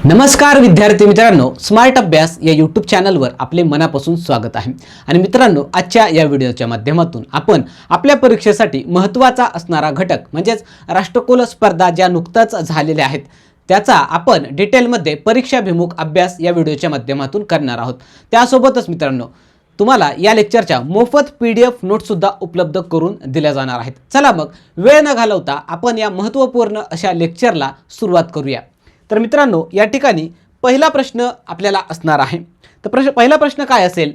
नमस्कार विद्यार्थी मित्रांनो, स्मार्ट अभ्यास या यूट्यूब चॅनलवर आपले मनापासून स्वागत आहे। आणि मित्रांनो, आजच्या या व्हिडिओच्या माध्यमातून आपण आपल्या परीक्षेसाठी महत्त्वाचा असणारा घटक म्हणजेच राष्ट्रकुल स्पर्धा ज्या नुकताच झालेल्या आहेत त्याचा आपण डिटेलमध्ये परीक्षाभिमुख अभ्यास या व्हिडिओच्या माध्यमातून करणार आहोत। त्यासोबतच मित्रांनो, तुम्हाला या लेक्चरच्या मोफत PDF नोट्स सुद्धा उपलब्ध करून दिल्या जाणार आहेत। चला मग वेळ न घालवता आपण या महत्त्वपूर्ण अशा लेक्चरला सुरुवात करूया। तर मित्रांनो, या ठिकाणी पहिला प्रश्न आपल्याला असणार आहे। तर पहिला प्रश्न काय असेल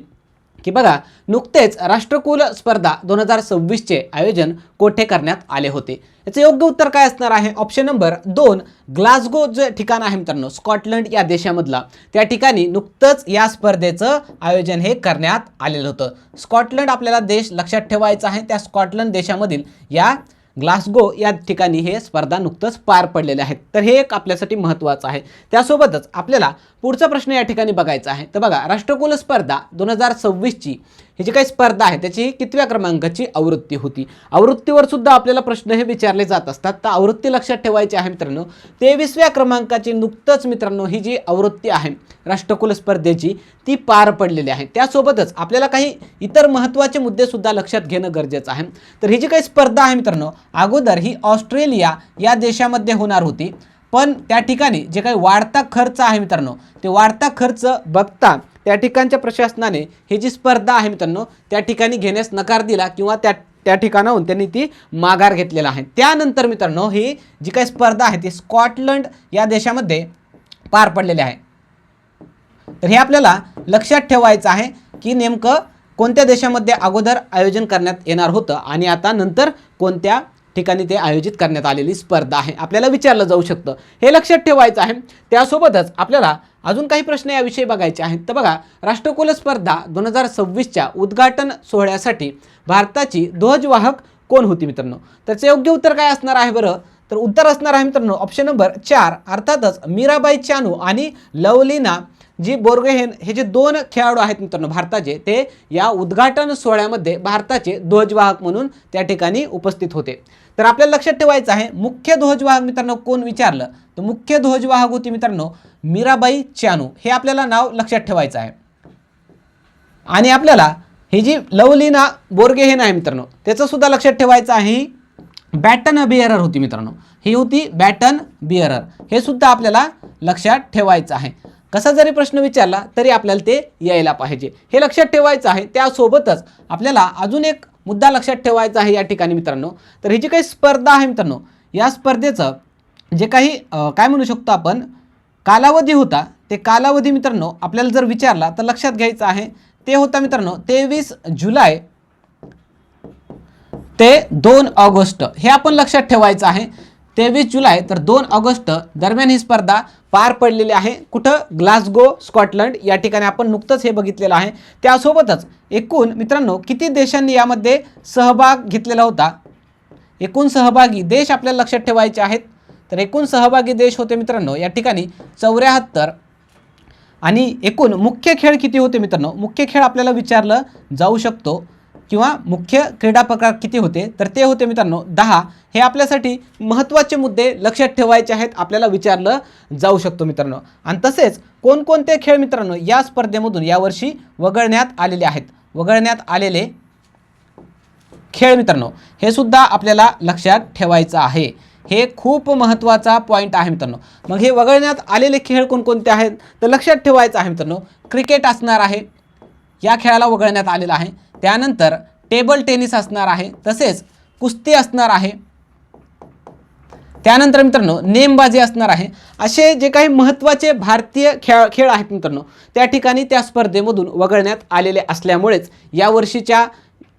की बघा, नुकतेच राष्ट्रकुल स्पर्धा 2026 चे आयोजन कोठे करण्यात आले होते। याचे योग्य उत्तर काय असणार आहे? ऑप्शन नंबर 2 ग्लासगो जे ठिकाण आहे मित्रांनो स्कॉटलंड या देशामधला, त्या ठिकाणी नुकतंच या स्पर्धेचं आयोजन हे करण्यात आलेलं होतं। स्कॉटलंड आपल्याला देश लक्षात ठेवायचा आहे। त्या स्कॉटलंड देशामधील या ग्लासगो या ठिकाणी हे स्पर्धा नुकतंच पार पडलेले आहेत। तर हे एक आपल्यासाठी महत्त्वाचं आहे। त्यासोबतच आपल्याला पुढचा प्रश्न या ठिकाणी बघायचा आहे। तर बघा, राष्ट्रकुल स्पर्धा 2026 ची ही जी काही स्पर्धा आहे त्याची कितव्या क्रमांकाची आवृत्ती होती? आवृत्तीवर सुद्धा आपल्याला प्रश्न हे विचारले जात असतात। तर आवृत्ती लक्षात ठेवायची आहे मित्रांनो, 23व्या क्रमांकाची नुकतंच मित्रांनो ही जी आवृत्ती आहे राष्ट्रकुल स्पर्धेची ती पार पडलेली आहे। त्यासोबतच आपल्याला काही इतर महत्त्वाचे मुद्दे सुद्धा लक्षात घेणं गरजेचं आहे। तर ही जी काही स्पर्धा आहे मित्रांनो, अगोदर ही ऑस्ट्रेलिया या देशामध्ये होणार होती, पण त्या ठिकाणी जे काही वाढता खर्च आहे मित्रांनो, ते वाढता खर्च बघता त्या ठिकाणच्या प्रशासनाने ही जी स्पर्धा आहे मित्रांनो त्या ठिकाणी घेण्यास नकार दिला किंवा त्या ठिकाणाहून त्यांनी ती माघार घेतलेला आहे। त्यानंतर मित्रांनो ही जी काही स्पर्धा आहे ती स्कॉटलंड या देशामध्ये पार पडलेली आहे। तर हे आपल्याला लक्षात ठेवायचं आहे की नेमकं कोणत्या देशामध्ये अगोदर आयोजन करण्यात येणार होतं आणि आता नंतर कोणत्या ठिकाणी ते आयोजित करण्यात आलेली स्पर्धा आहे, आपल्याला विचारलं जाऊ शकतं। हे लक्षात ठेवायचं आहे। त्यासोबतच आपल्याला अजून काही प्रश्न याविषयी बघायचे आहेत। तर बघा, राष्ट्रकुल स्पर्धा 2026 च्या उद्घाटन सोहळ्यासाठी भारताची ध्वजवाहक कोण होती मित्रांनो? त्याचे योग्य उत्तर काय असणार आहे बरं? तर उत्तर असणार आहे मित्रांनो ऑप्शन नंबर 4 अर्थातच मीराबाई चानू आणि लवलीना जी बोर्गोहेन हे जे दोन खेळाडू आहेत मित्रांनो भारताचे, ते या उद्घाटन सोहळ्यामध्ये भारताचे ध्वजवाहक म्हणून त्या ठिकाणी उपस्थित होते। तर आपल्याला लक्षात ठेवायचं आहे मुख्य ध्वजवाहक मित्रांनो कोण विचारलं तर मुख्य ध्वजवाहक होती मित्रांनो मीराबाई चानू, हे आपल्याला नाव लक्षात ठेवायचं आहे। आणि आपल्याला ही जी लवलीना बोर्गोहेन आहे मित्रांनो त्याचं सुद्धा लक्षात ठेवायचं आहे, बॅटन बिअरर होती मित्रांनो, ही होती बॅटन बिअरर, हे सुद्धा आपल्याला लक्षात ठेवायचं आहे। कसा जरी प्रश्न विचारला तरी आपल्याला ते यायला पाहिजे, हे लक्षात ठेवायचं आहे। त्यासोबतच आपल्याला अजून एक मुद्दा लक्षात ठेवायचा आहे या ठिकाणी मित्रांनो। तर ही जी काही स्पर्धा आहे मित्रांनो, या स्पर्धेचं जे काही काय म्हणू शकतो आपण कालावधी होता, ते कालावधी मित्रांनो आपल्याला जर विचारला तर लक्षात घ्यायचं आहे, ते होता मित्रांनो 23 जुलै ते 2 ऑगस्ट, हे आपण लक्षात ठेवायचं आहे। 23 जुलै तर 2 ऑगस्ट दरम्यान ही स्पर्धा पार पडलेली आहे। कुठं? ग्लासगो स्कॉटलंड या ठिकाणी आपण नुकतंच हे बघितलेलं आहे। त्यासोबतच एकूण मित्रांनो किती देशांनी यामध्ये सहभाग घेतलेला होता? एकूण सहभागी देश आपल्याला लक्षात ठेवायचे आहेत। तर एकूण सहभागी देश होते मित्रांनो या ठिकाणी 74 आणि एकूण मुख्य खेळ किती होते मित्रांनो? मुख्य खेळ आपल्याला विचारलं जाऊ शकतो किंवा मुख्य क्रीडा प्रकार किती होते, तर ते होते मित्रांनो 10। हे आपल्यासाठी महत्त्वाचे मुद्दे लक्षात ठेवायचे आहेत, आपल्याला विचारलं जाऊ शकतो मित्रांनो। आणि तसेच कोणकोणते खेळ मित्रांनो या स्पर्धेमधून यावर्षी वगळण्यात आलेले आहेत? वगळण्यात आलेले खेळ मित्रांनो हे सुद्धा आपल्याला लक्षात ठेवायचं आहे, हे खूप महत्त्वाचा पॉईंट आहे मित्रांनो। मग हे वगळण्यात आलेले खेळ कोणकोणते आहेत तर लक्षात ठेवायचं आहे मित्रांनो, क्रिकेट असणार आहे, या खेळाला वगळण्यात आलेला आहे। त्यानंतर टेबल टेनिस असणार आहे, तसेच कुस्ती असणार आहे, त्यानंतर मित्रांनो नेमबाजी असणार आहे। असे जे काही महत्त्वाचे भारतीय खेळ आहेत मित्रांनो त्या ठिकाणी त्या स्पर्धेमधून वगळण्यात आलेले असल्यामुळेच यावर्षीच्या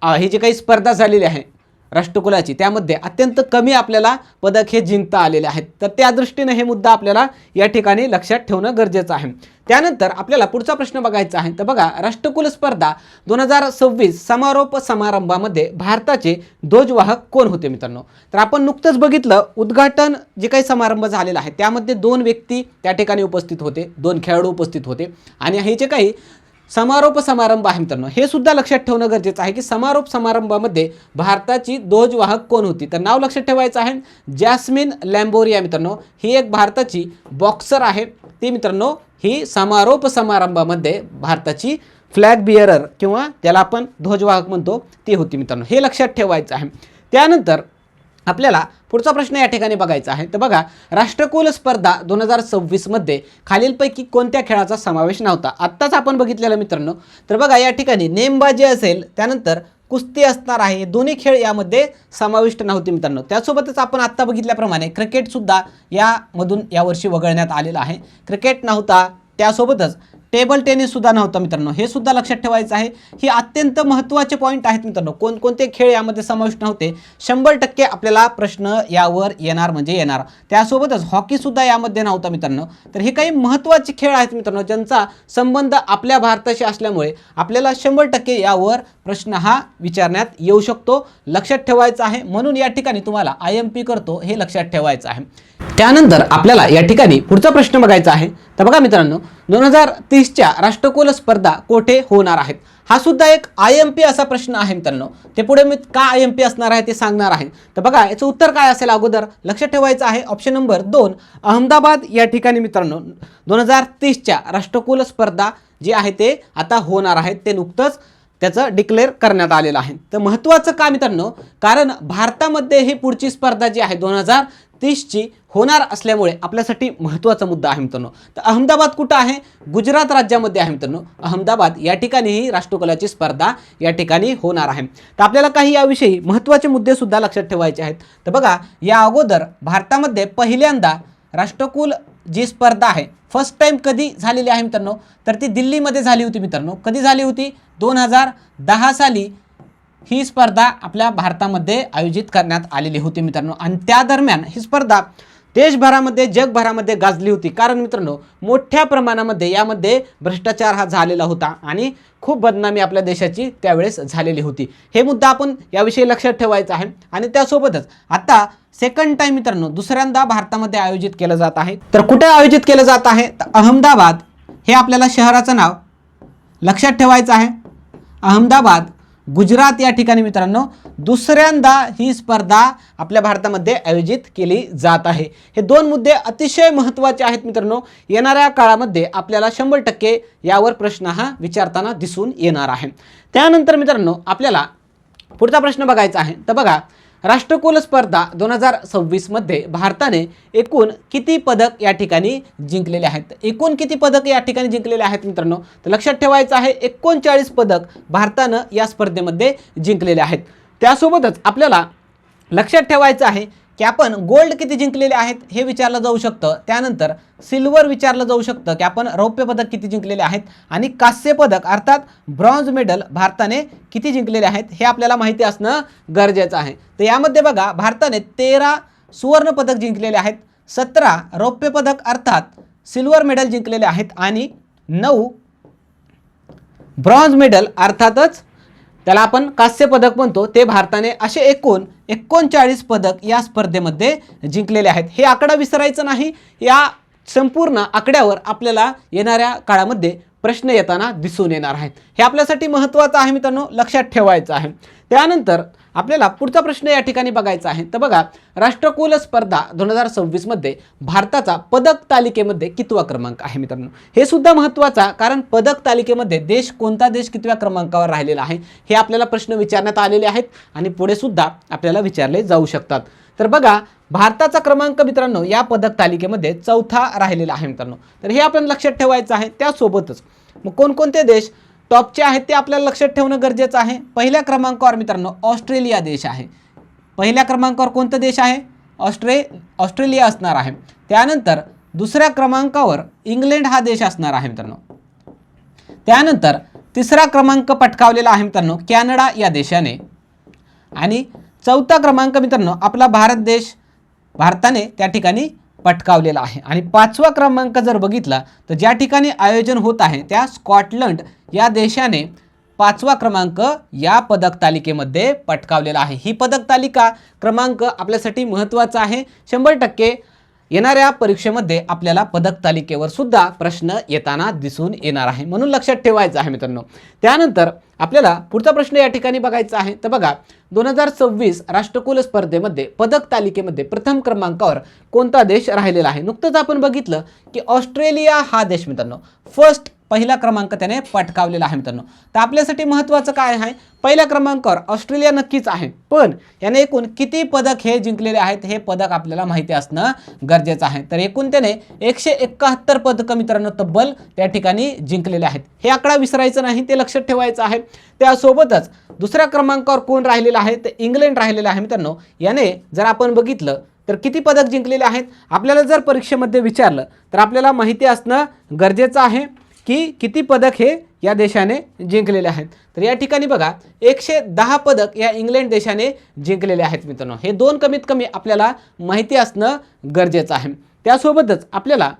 ही जी काही स्पर्धा झालेली आहे राष्ट्रकुलाची त्यामध्ये अत्यंत कमी आपल्याला पदक हे जिंकता आलेले आहेत। तर त्या दृष्टीने हे मुद्दा आपल्याला या ठिकाणी लक्षात ठेवणं गरजेचं आहे। त्यानंतर आपल्याला पुढचा प्रश्न बघायचा आहे। तर बघा, राष्ट्रकुल स्पर्धा 2026 समारोप समारंभामध्ये भारताचे ध्वजवाहक कोण होते मित्रांनो? तर आपण नुकतंच बघितलं उद्घाटन जे काही समारंभ झालेला आहे त्यामध्ये 2 व्यक्ती त्या ठिकाणी उपस्थित होते, 2 खेळाडू उपस्थित होते। आणि हे जे काही समारोप समारंभ आहे मित्रांनो हे सुद्धा लक्षात ठेवणं गरजेचं आहे की समारोप समारंभामध्ये भारताची ध्वजवाहक कोण होती? तर नाव लक्षात ठेवायचं आहे, जॅस्मिन लॅम्बोरिया मित्रांनो, ही एक भारताची बॉक्सर आहे। ती मित्रांनो ही समारोप समारंभामध्ये भारताची फ्लॅग बिअरर किंवा त्याला आपण ध्वजवाहक म्हणतो ती होती मित्रांनो, हे लक्षात ठेवायचं आहे. त्यानंतर आपल्याला पुढचा प्रश्न या ठिकाणी बघायचा आहे. तर बघा, राष्ट्रकुल स्पर्धा 2026 मध्ये खालीलपैकी कोणत्या खेळाचा समावेश नव्हता? आत्ताच आपण बघितलेलं मित्रांनो. तर बघा या ठिकाणी नेमबाजी असेल, त्यानंतर कुस्ती असणार आहे, दोन्ही खेळ यामध्ये समाविष्ट नव्हते मित्रांनो. त्यासोबतच आपण आत्ता बघितल्याप्रमाणे क्रिकेटसुद्धा यामधून यावर्षी वगळण्यात आलेलं आहे. क्रिकेट नव्हता, त्यासोबतच टेबल टेनिससुद्धा नव्हता मित्रांनो, हे सुद्धा लक्षात ठेवायचं आहे. ही अत्यंत महत्त्वाचे पॉईंट आहेत मित्रांनो. कोणकोणते खेळ यामध्ये समाविष्ट नव्हते 100% आपल्याला प्रश्न यावर येणार म्हणजे येणार. त्यासोबतच हॉकीसुद्धा यामध्ये नव्हता मित्रांनो. तर हे काही महत्त्वाचे खेळ आहेत मित्रांनो, ज्यांचा संबंध आपल्या भारताशी असल्यामुळे आपल्याला 100% यावर प्रश्न हा विचारण्यात येऊ शकतो, लक्षात ठेवायचं आहे. म्हणून या ठिकाणी तुम्हाला IMP करतो हे लक्षात ठेवायचं आहे. त्यानंतर आपल्याला या ठिकाणी पुढचा प्रश्न बघायचा आहे. तर बघा मित्रांनो, 2030च्या राष्ट्रकुल स्पर्धा कोठे होणार आहेत? हा सुद्धा एक IMP असा प्रश्न आहे मित्रांनो. ते पुढे मी का IMP असणार आहे ते सांगणार आहे. तर बघा याचं उत्तर काय असेल अगोदर लक्षात ठेवायचं आहे. ऑप्शन नंबर 2 अहमदाबाद या ठिकाणी मित्रांनो 2030च्या राष्ट्रकुल स्पर्धा जी आहे ते आता होणार आहेत. ते नुकतंच त्याचं डिक्लेअर करण्यात आलेलं आहे. तर महत्त्वाचं का मित्रांनो, कारण भारतामध्ये ही पुढची स्पर्धा जी आहे 2030ची होणार असल्यामुळे आपल्यासाठी महत्त्वाचा मुद्दा आहे मित्रांनो. तर अहमदाबाद कुठं आहे? गुजरात राज्यामध्ये आहे मित्रांनो. अहमदाबाद या ठिकाणी ही राष्ट्रकुलाची स्पर्धा या ठिकाणी होणार आहे. तर आपल्याला काही याविषयी महत्त्वाचे मुद्दे सुद्धा लक्षात ठेवायचे आहेत. तर बघा, या अगोदर भारतामध्ये पहिल्यांदा राष्ट्रकुल जी स्पर्धा आहे फर्स्ट टाइम कधी झालेली आहे मित्रांनो, तर ती दिल्लीमध्ये झाली होती मित्रांनो. कधी झाली होती? 2010 साली ही स्पर्धा आपल्या भारतामध्ये आयोजित करण्यात आलेली होती मित्रांनो. आणि त्या दरम्यान ही स्पर्धा देशभरामध्ये जगभरामध्ये गाजली होती, कारण मित्रांनो मोठ्या प्रमाणामध्ये यामध्ये भ्रष्टाचार हा झालेला होता आणि खूप बदनामी आपल्या देशाची त्यावेळेस झालेली होती. हे मुद्दा आपण याविषयी लक्षात ठेवायचा आहे. आणि त्यासोबतच आता सेकंड टाइम मित्रांनो दुसऱ्यांदा भारतामध्ये आयोजित केलं जात आहे. तर कुठे आयोजित केलं जात आहे? तर अहमदाबाद हे आपल्याला शहराचं नाव लक्षात ठेवायचं आहे. अहमदाबाद गुजरात या ठिकाणी मित्रांनो दुसऱ्यांदा ही स्पर्धा आपल्या भारतामध्ये आयोजित केली जात आहे. हे दोन मुद्दे अतिशय महत्त्वाचे आहेत मित्रांनो. येणाऱ्या काळामध्ये आपल्याला 100% यावर प्रश्न हा विचारताना दिसून येणार आहे. त्यानंतर मित्रांनो आपल्याला पुढचा प्रश्न बघायचा आहे. तर बघा, राष्ट्रकुल स्पर्धा 2026 मध्ये भारताने एकूण किती पदक या ठिकाणी जिंकलेले आहेत? एकूण किती पदक या ठिकाणी जिंकलेले आहेत मित्रांनो? तर लक्षात ठेवायचं आहे 39 पदक भारतानं या स्पर्धेमध्ये जिंकलेले आहेत. त्यासोबतच आपल्याला लक्षात ठेवायचं आहे की आपण गोल्ड किती जिंकलेले आहेत हे विचारलं जाऊ शकतं. त्यानंतर सिल्वर विचारलं जाऊ शकतं की आपण रौप्य पदक किती जिंकलेले आहेत, आणि कांस्य पदक अर्थात ब्रॉन्झ मेडल भारताने किती जिंकलेले आहेत हे आपल्याला माहिती असणं गरजेचं आहे. तर यामध्ये बघा, भारताने 13 सुवर्ण पदक जिंकलेले आहेत, 17 रौप्य पदक अर्थात सिल्वर मेडल जिंकलेले आहेत आणि 9 ब्रॉन्झ मेडल अर्थातच त्याला आपण कांस्य पदक म्हणतो ते भारताने असे एकूण 39 पदक या स्पर्धेमध्ये जिंकलेले आहेत. हे आकडा विसरायचं नाही. या संपूर्ण आकड्यावर आपल्याला येणाऱ्या काळामध्ये प्रश्न येताना दिसून येणार आहेत. हे आपल्यासाठी महत्त्वाचं आहे मित्रांनो, लक्षात ठेवायचं आहे. त्यानंतर आपल्याला पुढचा प्रश्न या ठिकाणी बघायचा आहे. तर बघा, राष्ट्रकुल स्पर्धा 2026 मध्ये भारताचा पदक तालिकेमध्ये कितवा क्रमांक आहे मित्रांनो? हे सुद्धा महत्त्वाचा, कारण पदक तालिकेमध्ये कोणता देश कितव्या क्रमांकावर राहिलेला आहे हे आपल्याला प्रश्न विचारण्यात आलेले आहेत आणि पुढे सुद्धा आपल्याला विचारले जाऊ शकतात. तर बघा, भारताचा क्रमांक मित्रांनो या पदक तालिकेमध्ये 4था राहिलेला आहे मित्रांनो. तर हे आपण लक्षात ठेवायचं आहे. त्यासोबतच मग कोणकोणते देश टॉपचे आहेत ते आपल्याला लक्षात ठेवणं गरजेचं आहे. पहिल्या क्रमांकावर मित्रांनो ऑस्ट्रेलिया देश आहे. पहिल्या क्रमांकावर कोणता देश आहे? ऑस्ट्रेलिया असणार आहे. त्यानंतर दुसऱ्या क्रमांकावर इंग्लंड हा देश असणार आहे मित्रांनो. त्यानंतर तिसरा क्रमांक पटकावलेला आहे मित्रांनो कॅनडा या देशाने. आणि चौथा क्रमांक मित्रांनो आपला भारताने त्या ठिकाणी पटकावलेला आहे. आणि 5वा क्रमांक जर बघितला तर ज्या ठिकाणी आयोजन होत आहे त्या स्कॉटलंड या देशाने 5वा क्रमांक या पदक तालिकेमध्ये पटकावलेला आहे. ही पदक तालिका क्रमांक आपल्यासाठी महत्त्वाचा आहे. 100% येणाऱ्या परीक्षेमध्ये आपल्याला पदक तालिकेवर सुद्धा प्रश्न येताना दिसून येणार आहे, म्हणून लक्षात ठेवायचं आहे मित्रांनो. त्यानंतर आपल्याला पुढचा प्रश्न या ठिकाणी बघायचा आहे. तर बघा, 2026 राष्ट्रकुल स्पर्धेमध्ये पदक तालिकेमध्ये प्रथम क्रमांकावर कोणता देश राहिलेला आहे? नुकतंच आपण बघितलं की ऑस्ट्रेलिया हा देश मित्रांनो पहिला क्रमांक त्याने पटकावलेला आहे मित्रांनो. तर आपल्यासाठी महत्त्वाचं काय आहे, पहिल्या क्रमांकावर ऑस्ट्रेलिया नक्कीच आहे, पण याने एकूण किती पदक हे जिंकलेले आहेत हे पदक आपल्याला माहिती असणं गरजेचं आहे. तर एकूण त्याने 171 पदकं मित्रांनो तब्बल त्या ठिकाणी जिंकलेले आहेत. हे आकडा विसरायचं नाही, ते लक्षात ठेवायचं आहे. त्यासोबतच दुसऱ्या क्रमांकावर कोण राहिलेला आहे, तर इंग्लंड राहिलेला आहे मित्रांनो. याने जर आपण बघितलं तर किती पदक जिंकलेले आहेत, आपल्याला जर परीक्षेमध्ये विचारलं तर आपल्याला माहिती असणं गरजेचं आहे की किती पदक हे या देशाने जिंकलेले आहेत. तर या ठिकाणी बघा 110 पदक या इंग्लंड देशाने जिंकलेले आहेत मित्रांनो. हे दोन कमीत कमी आपल्याला माहिती असणं गरजेचं आहे. त्यासोबतच आपल्याला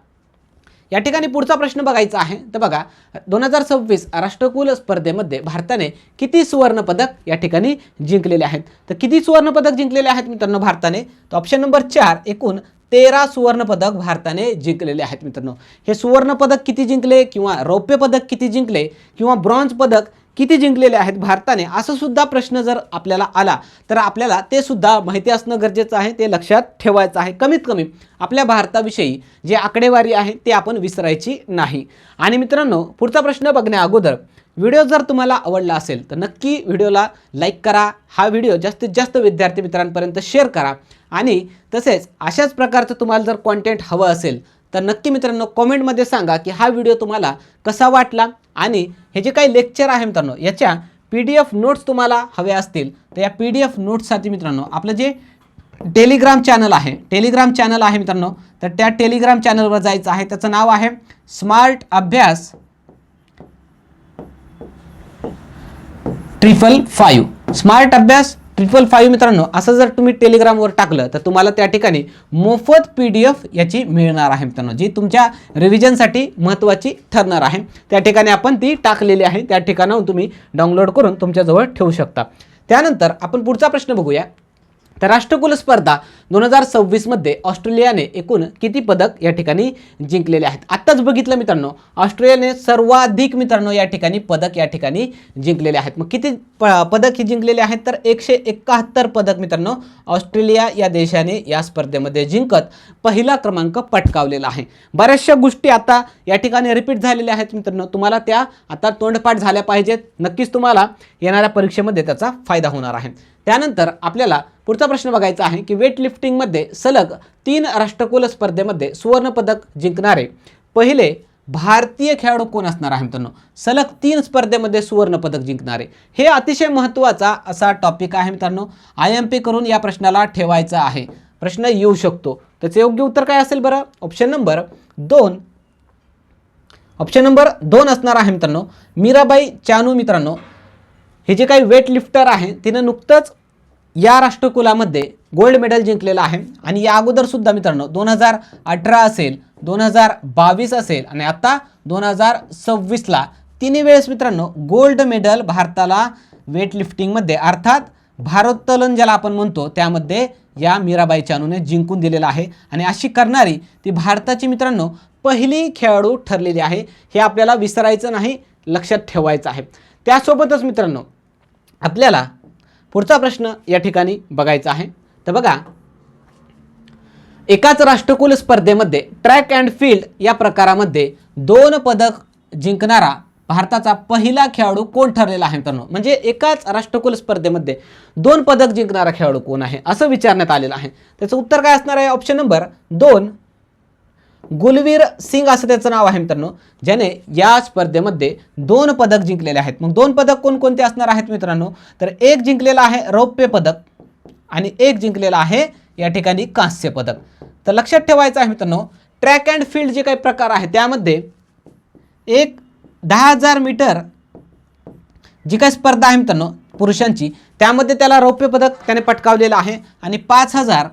या ठिकाणी पुढचा प्रश्न बघायचा आहे. तर बघा, 2026 राष्ट्रकुल स्पर्धेमध्ये भारताने किती सुवर्ण पदक या ठिकाणी जिंकलेले आहेत? तर किती सुवर्ण पदक जिंकलेले आहेत मित्रांनो भारताने? तर ऑप्शन नंबर 4 एकूण 13 सुवर्ण पदक भारताने जिंकलेले आहेत मित्रांनो. हे सुवर्ण पदक किती जिंकले किंवा रौप्य पदक किती जिंकले किंवा ब्रॉन्झ पदक किती जिंकलेले आहेत भारताने, असं सुद्धा प्रश्न जर आपल्याला आला तर आपल्याला ते सुद्धा माहिती असणं गरजेचं आहे, ते लक्षात ठेवायचं आहे. कमीत कमी आपल्या भारताविषयी जे आकडेवारी आहे ते आपण विसरायची नाही. आणि मित्रांनो, पुढचा प्रश्न बघण्या अगोदर व्हिडिओ जर तुम्हाला आवडला असेल तर नक्की व्हिडिओला लाईक करा, हा व्हिडिओ जास्तीत जास्त विद्यार्थी मित्रांपर्यंत शेअर करा आणि तसेच अशाच प्रकारचं तुम्हाला जर कॉन्टेंट हवं असेल तर नक्की मित्रांनो कॉमेंटमध्ये सांगा की हा व्हिडिओ तुम्हाला कसा वाटला. आणि हे जे काही लेक्चर आहे मित्रांनो याच्या PDF नोट्स तुम्हाला हव्या असतील तर या PDF नोट्ससाठी मित्रांनो आपलं जे टेलिग्राम चॅनल आहे मित्रांनो, तर त्या टेलिग्राम चॅनलवर जायचं आहे. त्याचं नाव आहे स्मार्ट अभ्यास 555. स्मार्ट अभ्यास 555 मित्रांनो, असं जर तुम्ही टेलिग्रामवर टाकलं तर तुम्हाला त्या ठिकाणी मोफत PDF याची मिळणार आहे मित्रांनो, जी तुमच्या रिव्हिजनसाठी महत्त्वाची ठरणार आहे. त्या ठिकाणी आपण ती टाकलेली आहे, त्या ठिकाणाहून तुम्ही डाउनलोड करून तुमच्याजवळ ठेवू शकता. त्यानंतर आपण पुढचा प्रश्न बघूया. तर राष्ट्रकुल स्पर्धा 2026 मध्ये ऑस्ट्रेलियाने एकूण किती पदक या ठिकाणी जिंकलेले आहेत? आत्ताच बघितलं मित्रांनो, ऑस्ट्रेलियाने सर्वाधिक मित्रांनो या ठिकाणी पदक या ठिकाणी जिंकलेले आहेत. मग किती पदक हे जिंकलेले आहेत? तर 171 पदक मित्रांनो ऑस्ट्रेलिया या देशाने या स्पर्धेमध्ये जिंकत पहिला क्रमांक पटकावलेला आहे. बऱ्याचशा गोष्टी आता या ठिकाणी रिपीट झालेल्या आहेत मित्रांनो, तुम्हाला त्या आता तोंडपाठ झाल्या पाहिजेत. नक्कीच तुम्हाला येणाऱ्या परीक्षेमध्ये त्याचा फायदा होणार आहे. त्यानंतर आपल्याला पुढचा प्रश्न बघायचा आहे की वेट लिफ्टिंगमध्ये सलग 3 राष्ट्रकुल स्पर्धेमध्ये सुवर्ण पदक जिंकणारे पहिले भारतीय खेळाडू कोण असणार आहे मित्रांनो? सलग 3 स्पर्धेमध्ये सुवर्ण पदक जिंकणारे, हे अतिशय महत्त्वाचा असा टॉपिक आहे मित्रांनो. IMP करून या प्रश्नाला ठेवायचा आहे, प्रश्न येऊ शकतो. त्याचे योग्य उत्तर काय असेल बरं? ऑप्शन नंबर 2 असणार आहे मित्रांनो मीराबाई चानू मित्रांनो. हे जे काही वेट लिफ्टर आहे तिनं नुकतंच या राष्ट्रकुलामध्ये गोल्ड मेडल जिंकलेलं आहे. आणि या अगोदर सुद्धा मित्रांनो 2018 असेल, 2022 असेल आणि आता 2026ला तिन्ही वेळेस मित्रांनो गोल्ड मेडल भारताला वेट लिफ्टिंगमध्ये अर्थात भारोत्तोलन ज्याला आपण म्हणतो त्यामध्ये या मीराबाई चानूने जिंकून दिलेला आहे. आणि अशी करणारी ती भारताची मित्रांनो पहिली खेळाडू ठरलेली आहे. हे आपल्याला विसरायचं नाही, लक्षात ठेवायचं आहे. त्यासोबतच मित्रांनो आपल्याला पुढचा प्रश्न या ठिकाणी बघायचा आहे. तर बघा, एकाच राष्ट्रकुल स्पर्धेमध्ये ट्रॅक अँड फील्ड या प्रकारामध्ये 2 पदक जिंकणारा भारताचा पहिला खेळाडू कोण ठरलेला आहे मित्रांनो? म्हणजे एकाच राष्ट्रकुल स्पर्धेमध्ये 2 पदक जिंकणारा खेळाडू कोण आहे असं विचारण्यात आलेलं आहे. त्याचं उत्तर काय असणार आहे? ऑप्शन नंबर 2 गुलवीर सिंग असं त्याचं नाव आहे मित्रांनो, ज्याने या स्पर्धेमध्ये 2 पदक जिंकलेले आहेत. मग 2 पदक कोणकोणते असणार आहेत मित्रांनो? तर एक जिंकलेला आहे रौप्य पदक आणि एक जिंकलेला आहे या ठिकाणी कांस्य पदक. तर लक्षात ठेवायचं आहे मित्रांनो, ट्रॅक अँड फील्ड जे काही प्रकार आहे त्यामध्ये एक 10,000 मीटर जी काही स्पर्धा आहे मित्रांनो पुरुषांची, त्यामध्ये त्याला रौप्य पदक त्याने पटकावलेलं आहे. आणि 5,000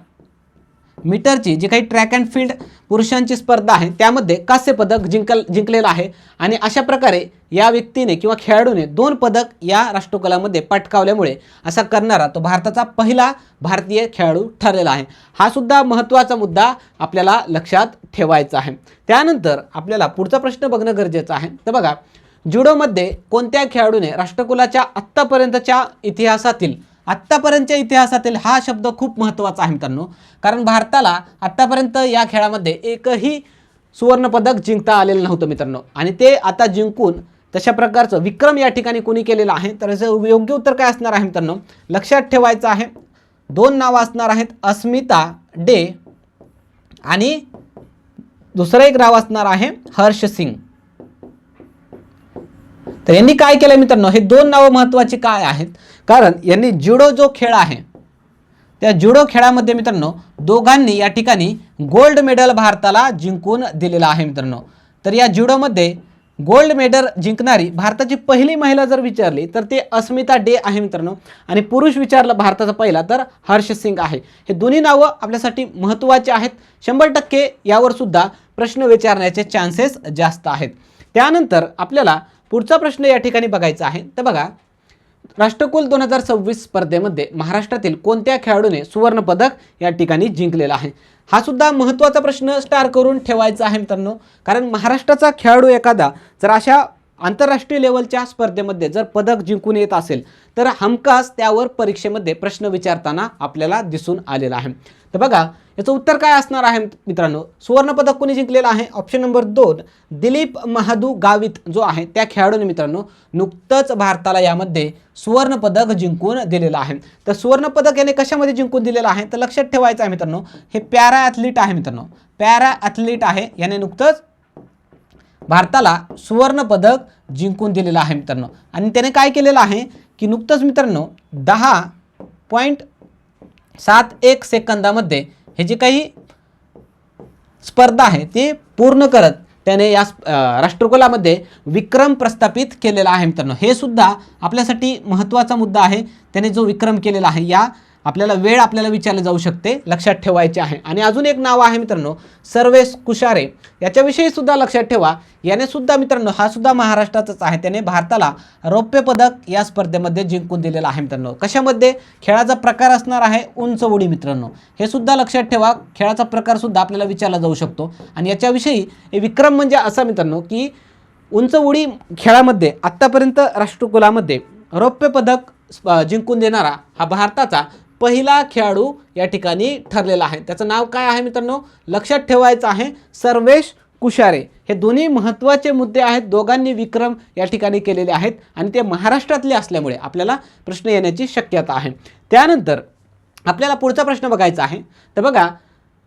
मीटरची जी काही ट्रॅक अँड फील्ड पुरुषांची स्पर्धा आहे त्यामध्ये कांस्य पदक जिंकलेलं आहे आणि अशा प्रकारे या व्यक्तीने किंवा खेळाडूने 2 पदक या राष्ट्रकुलामध्ये पटकावल्यामुळे असा करणारा तो भारताचा पहिला भारतीय खेळाडू ठरलेला आहे। हा सुद्धा महत्त्वाचा मुद्दा आपल्याला लक्षात ठेवायचा आहे। त्यानंतर आपल्याला पुढचा प्रश्न बघणं गरजेचं आहे। तर बघा, जुडोमध्ये कोणत्या खेळाडूने राष्ट्रकुलाच्या आत्तापर्यंतच्या इतिहासातील हा शब्द खूप महत्त्वाचा आहे मित्रांनो, कारण भारताला आत्तापर्यंत या खेळामध्ये एकही सुवर्णपदक जिंकता आलेलं नव्हतं मित्रांनो, आणि ते आता जिंकून तशा प्रकारचं विक्रम या ठिकाणी कोणी केलेलं आहे। तर याचं योग्य उत्तर काय असणार आहे मित्रांनो, लक्षात ठेवायचं आहे। 2 नावं असणार आहेत, अस्मिता डे आणि दुसरं एक नाव असणार आहे हर्ष सिंग। तर यांनी काय केलं मित्रांनो, हे 2 नावं महत्त्वाची काय आहेत, कारण यांनी जुडो जो खेळ आहे त्या जुडो खेळामध्ये मित्रांनो दोघांनी या ठिकाणी गोल्ड मेडल भारताला जिंकून दिलेला आहे मित्रांनो। तर या जुडोमध्ये गोल्ड मेडल जिंकणारी भारताची पहिली महिला जर विचारली तर ते अस्मिता डे आहे मित्रांनो, आणि पुरुष विचारलं भारताचा पहिला तर हर्ष सिंग आहे। हे दोन्ही नावं आपल्यासाठी महत्त्वाचे आहेत। 100% यावर सुद्धा प्रश्न विचारण्याचे चान्सेस जास्त आहेत। त्यानंतर आपल्याला पुढचा प्रश्न या ठिकाणी बघायचा आहे। तर बघा, राष्ट्रकुल 2026 स्पर्धेमध्ये महाराष्ट्रातील कोणत्या खेळाडूने सुवर्ण पदक या ठिकाणी जिंकलेला आहे? हा सुद्धा महत्त्वाचा प्रश्न स्टार करून ठेवायचा आहे मित्रांनो, कारण महाराष्ट्राचा खेळाडू एखादा जर अशा आंतरराष्ट्रीय लेवलच्या स्पर्धेमध्ये जर पदक जिंकून येत असेल तर हमखास त्यावर परीक्षेमध्ये प्रश्न विचारताना आपल्याला दिसून आलेला आहे। तर बघा, याचं उत्तर काय असणार आहे मित्रांनो, सुवर्ण पदक कोणी जिंकलेलं आहे? ऑप्शन नंबर 2 दिलीप महादू गावित जो आहे त्या खेळाडूने मित्रांनो नुकतंच भारताला यामध्ये सुवर्ण पदक जिंकून दिलेलं आहे। तर सुवर्ण पदक याने कशामध्ये जिंकून दिलेलं आहे तर लक्षात ठेवायचं आहे मित्रांनो, हे पॅरा ॲथलीट आहे मित्रांनो, पॅरा ॲथलीट आहे, याने नुकतंच भारताला सुवर्ण पदक जिंकून दिलेलं आहे मित्रांनो। आणि त्याने काय केलेलं आहे की नुकतंच मित्रांनो 10.71 सेकंदामध्ये हे जे काही स्पर्धा आहे ती पूर्ण करत त्याने या राष्ट्रकुलामध्ये विक्रम प्रस्थापित केलेला आहे मित्रांनो। हे सुद्धा आपल्यासाठी महत्त्वाचा मुद्दा आहे। त्याने जो विक्रम केलेला आहे या आपल्याला वेळ आपल्याला विचारले जाऊ शकते, लक्षात ठेवायचे आहे। आणि अजून एक नाव आहे मित्रांनो सर्वेश कुशारे, याच्याविषयी सुद्धा लक्षात ठेवा। याने सुद्धा मित्रांनो हा सुद्धा महाराष्ट्राचाच आहे, त्याने भारताला रौप्य पदक या स्पर्धेमध्ये जिंकून दिलेला आहे मित्रांनो। कशामध्ये? खेळाचा प्रकार असणार आहे उंच उडी मित्रांनो, हे सुद्धा लक्षात ठेवा। खेळाचा प्रकार सुद्धा आपल्याला विचारला जाऊ शकतो आणि याच्याविषयी विक्रम म्हणजे असा मित्रांनो की उंच उडी खेळामध्ये आत्तापर्यंत राष्ट्रकुलामध्ये रौप्य पदक जिंकून देणारा हा भारताचा पहिला खेळाडू या ठिकाणी ठरलेला आहे। त्याचं नाव काय आहे मित्रांनो, लक्षात ठेवायचं आहे, सर्वेश कुशारे। हे दोन्ही महत्त्वाचे मुद्दे आहेत, दोघांनी विक्रम या ठिकाणी केलेले आहेत आणि ते महाराष्ट्रातले असल्यामुळे आपल्याला प्रश्न येण्याची शक्यता आहे। त्यानंतर आपल्याला पुढचा प्रश्न बघायचा आहे। तर बघा,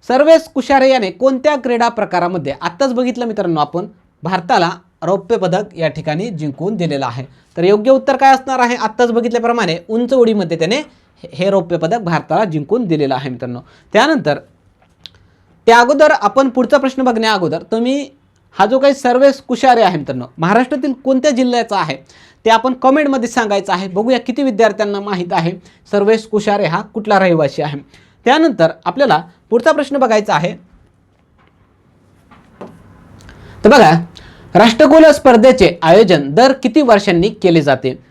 सर्वेश कुशारे याने कोणत्या क्रीडा प्रकारामध्ये आत्ताच बघितलं मित्रांनो आपण भारताला रौप्य पदक या ठिकाणी जिंकून दिलेलं आहे? तर योग्य उत्तर काय असणार आहे? आत्ताच बघितल्याप्रमाणे उंच उडीमध्ये त्याने हे रौप्य पदक भारताला जिंकून दिलेलं आहे मित्रांनो। त्यानंतर त्या अगोदर आपण पुढचा प्रश्न बघण्या अगोदर तुम्ही हा जो काही सर्वेश कुशारे आहे मित्रांनो महाराष्ट्रातील कोणत्या जिल्ह्याचा आहे ते आपण कमेंटमध्ये सांगायचं आहे। बघूया किती विद्यार्थ्यांना माहीत आहे सर्वेश कुशारे हा कुठला रहिवासी आहे। त्यानंतर आपल्याला पुढचा प्रश्न बघायचा आहे। तर बघा, राष्ट्रकुल स्पर्धेचे आयोजन दर किती वर्षांनी केले जाते?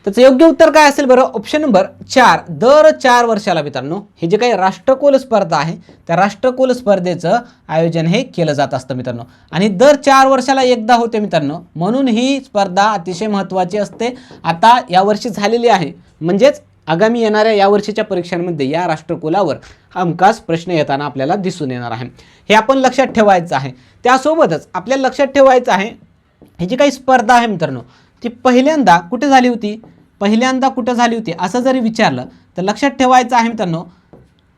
त्याचं योग्य उत्तर काय असेल बरं? ऑप्शन नंबर 4 दर 4 वर्षाला मित्रांनो हे जे काही राष्ट्रकुल स्पर्धा आहे त्या राष्ट्रकुल स्पर्धेचं आयोजन हे केलं जात असतं मित्रांनो, आणि दर 4 वर्षाला एकदा होते मित्रांनो, म्हणून ही स्पर्धा अतिशय महत्त्वाची असते। आता यावर्षी झालेली आहे, म्हणजेच आगामी येणाऱ्या यावर्षीच्या परीक्षांमध्ये या राष्ट्रकुलावर हमखास प्रश्न येताना आपल्याला दिसून येणार आहे, हे आपण लक्षात ठेवायचं आहे। त्यासोबतच आपल्याला लक्षात ठेवायचं आहे ही जी काही स्पर्धा आहे मित्रांनो ती पहिल्यांदा कुठे झाली होती, पहिल्यांदा कुठे झाली होती असं जरी विचारलं तर लक्षात ठेवायचं आहे मित्रांनो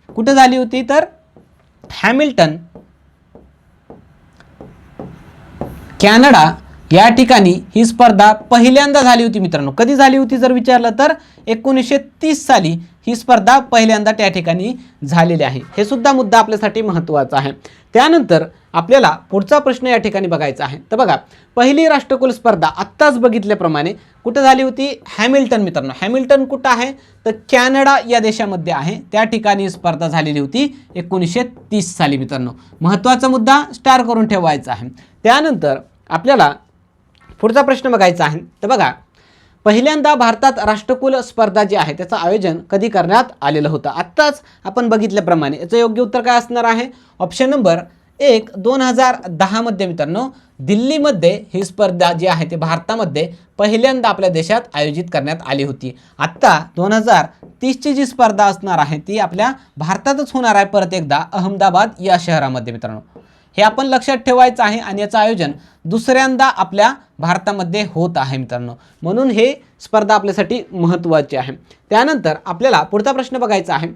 कुठे झाली होती तर हॅमिल्टन कॅनडा या ठिकाणी ही स्पर्धा पहिल्यांदा झाली होती मित्रांनो। कधी झाली होती जर विचारलं तर 1930 साली ही स्पर्धा पहिल्यांदा त्या ठिकाणी झालेली आहे। हे सुद्धा मुद्दा आपल्यासाठी महत्त्वाचा आहे। त्यानंतर आपल्याला पुढचा प्रश्न या ठिकाणी बघायचा आहे। तर बघा, पहिली राष्ट्रकुल स्पर्धा आत्ताच बघितल्याप्रमाणे कुठे झाली होती? हॅमिल्टन मित्रांनो। हॅमिल्टन कुठं आहे? तर कॅनडा या देशामध्ये आहे। त्या ठिकाणी स्पर्धा झालेली होती 1930 साली मित्रांनो। महत्त्वाचा मुद्दा स्टार करून ठेवायचा आहे। त्यानंतर आपल्याला पुढचा प्रश्न बघायचा आहे। तर बघा, पहिल्यांदा भारतात राष्ट्रकुल स्पर्धा जी आहे त्याचं आयोजन कधी करण्यात आलेलं होतं? आत्ताच आपण बघितल्याप्रमाणे याचं योग्य उत्तर काय असणार आहे? ऑप्शन नंबर 1 2010 मध्ये मित्रांनो दिल्लीमध्ये ही स्पर्धा जी आहे ते भारतामध्ये पहिल्यांदा आपल्या देशात आयोजित करण्यात आली होती। आत्ता 2030ची जी स्पर्धा असणार आहे ती आपल्या भारतातच होणार आहे, परत एकदा अहमदाबाद या शहरामध्ये मित्रांनो। हे आपण लक्षात ठेवायचं आहे आणि याचं आयोजन दुसऱ्यांदा आपल्या भारतामध्ये होत आहे मित्रांनो, म्हणून हे स्पर्धा आपल्यासाठी महत्त्वाची आहे। त्यानंतर आपल्याला पुढचा प्रश्न बघायचा आहे।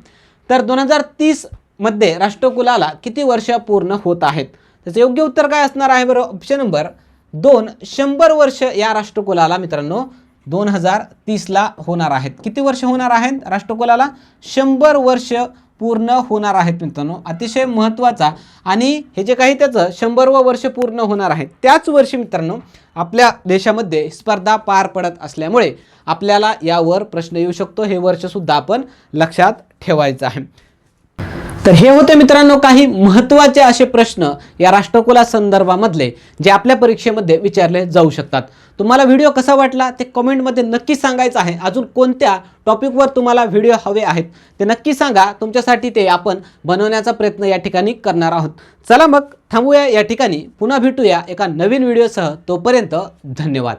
तर 2030 मध्ये राष्ट्रकुलाला किती वर्ष पूर्ण होत आहेत? त्याचं योग्य उत्तर काय असणार आहे बरं? ऑप्शन नंबर 2 100 वर्ष या राष्ट्रकुलाला मित्रांनो 2030ला होणार आहेत। किती वर्ष होणार आहेत राष्ट्रकुलाला? 100 वर्ष पूर्ण होणार आहेत मित्रांनो। अतिशय महत्त्वाचा आणि हे जे काही त्याचं 100वे वर्ष पूर्ण होणार आहे त्याच वर्षी मित्रांनो आपल्या देशामध्ये स्पर्धा पार पडत असल्यामुळे आपल्याला यावर प्रश्न येऊ शकतो। हे वर्ष सुद्धा आपण लक्षात ठेवायचं आहे। तर हे होते मित्रांनो काही महत्त्वाचे असे प्रश्न या राष्ट्रकुला संदर्भामधले जे आपल्या परीक्षेमध्ये विचारले जाऊ शकतात। तुम्हाला व्हिडिओ कसा वाटला ते कमेंटमध्ये नक्की सांगायचं आहे। अजून कोणत्या टॉपिकवर तुम्हाला व्हिडिओ हवे आहेत ते नक्की सांगा। तुमच्यासाठी ते आपण बनवण्याचा प्रयत्न या ठिकाणी करणार आहोत। चला मग थांबूया या ठिकाणी, पुन्हा भेटूया एका नवीन व्हिडिओसह। तोपर्यंत धन्यवाद।